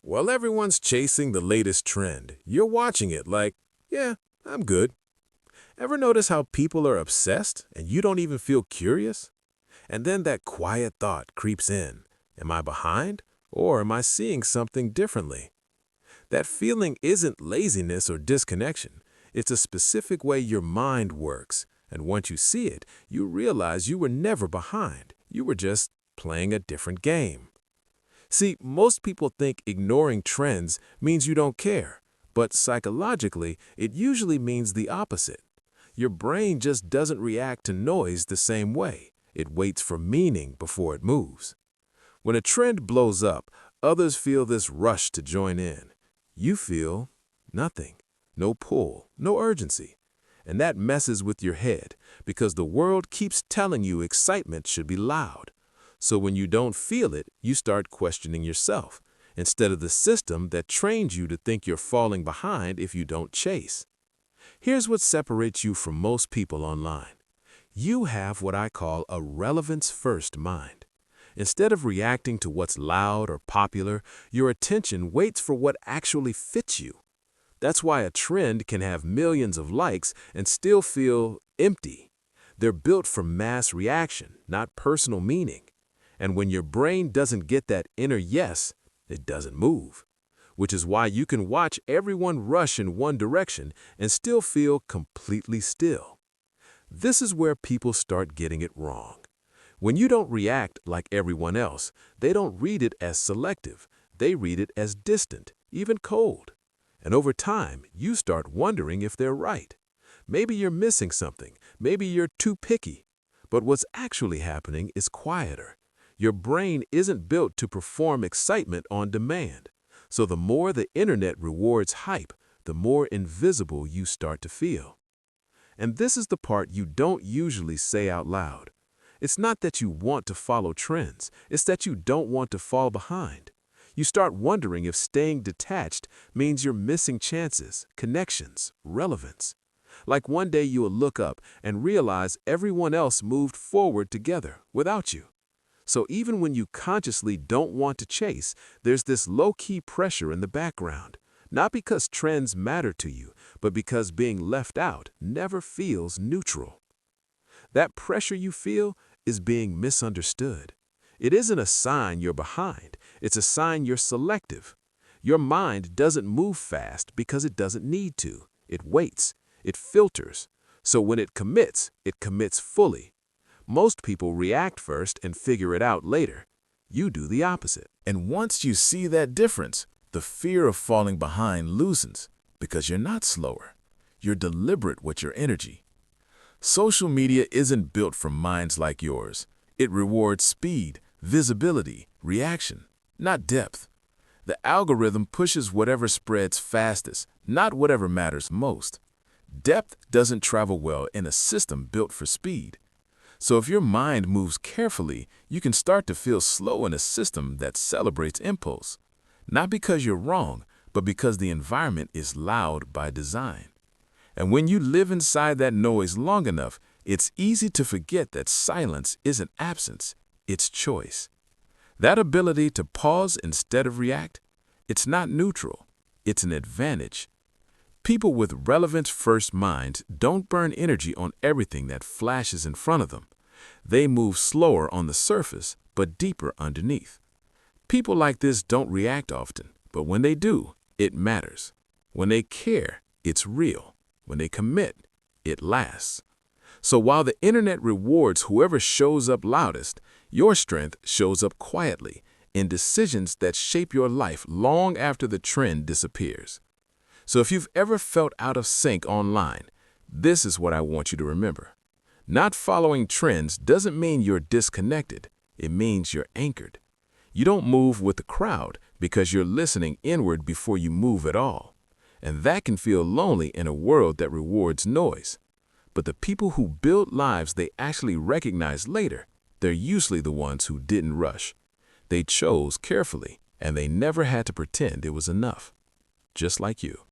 While everyone's chasing the latest trend, you're watching it like, yeah, I'm good. Ever notice how people are obsessed and you don't even feel curious? And then that quiet thought creeps in. Am I behind? Or am I seeing something differently? That feeling isn't laziness or disconnection. It's a specific way your mind works. And once you see it, you realize you were never behind. You were just playing a different game. See, most people think ignoring trends means you don't care, but psychologically, it usually means the opposite. Your brain just doesn't react to noise the same way. It waits for meaning before it moves. When a trend blows up, others feel this rush to join in. You feel nothing, no pull, no urgency. And that messes with your head because the world keeps telling you excitement should be loud. So when you don't feel it, you start questioning yourself, instead of the system that trains you to think you're falling behind if you don't chase. Here's what separates you from most people online. You have what I call a relevance-first mind. Instead of reacting to what's loud or popular, your attention waits for what actually fits you. That's why a trend can have millions of likes and still feel empty. They're built for mass reaction, not personal meaning. And when your brain doesn't get that inner yes, it doesn't move. Which is why you can watch everyone rush in one direction and still feel completely still. This is where people start getting it wrong. When you don't react like everyone else, they don't read it as selective. They read it as distant, even cold. And over time, you start wondering if they're right. Maybe you're missing something. Maybe you're too picky. But what's actually happening is quieter. Your brain isn't built to perform excitement on demand. So the more the internet rewards hype, the more invisible you start to feel. And this is the part you don't usually say out loud. It's not that you want to follow trends, it's that you don't want to fall behind. You start wondering if staying detached means you're missing chances, connections, relevance. Like one day you will look up and realize everyone else moved forward together without you. So even when you consciously don't want to chase, there's this low-key pressure in the background. Not because trends matter to you, but because being left out never feels neutral. That pressure you feel is being misunderstood. It isn't a sign you're behind, it's a sign you're selective. Your mind doesn't move fast because it doesn't need to. It waits, it filters. So when it commits fully. Most people react first and figure it out later. You do the opposite. And once you see that difference, the fear of falling behind loosens because you're not slower. You're deliberate with your energy. Social media isn't built for minds like yours. It rewards speed, visibility, reaction, not depth. The algorithm pushes whatever spreads fastest, not whatever matters most. Depth doesn't travel well in a system built for speed. So if your mind moves carefully, you can start to feel slow in a system that celebrates impulse. Not because you're wrong, but because the environment is loud by design. And when you live inside that noise long enough, it's easy to forget that silence isn't absence, it's choice. That ability to pause instead of react, it's not neutral, it's an advantage. People with relevance-first minds don't burn energy on everything that flashes in front of them. They move slower on the surface, but deeper underneath. People like this don't react often, but when they do, it matters. When they care, it's real. When they commit, it lasts. So while the internet rewards whoever shows up loudest, your strength shows up quietly in decisions that shape your life long after the trend disappears. So if you've ever felt out of sync online, this is what I want you to remember. Not following trends doesn't mean you're disconnected. It means you're anchored. You don't move with the crowd because you're listening inward before you move at all. And that can feel lonely in a world that rewards noise. But the people who build lives they actually recognize later, they're usually the ones who didn't rush. They chose carefully, and they never had to pretend it was enough. Just like you.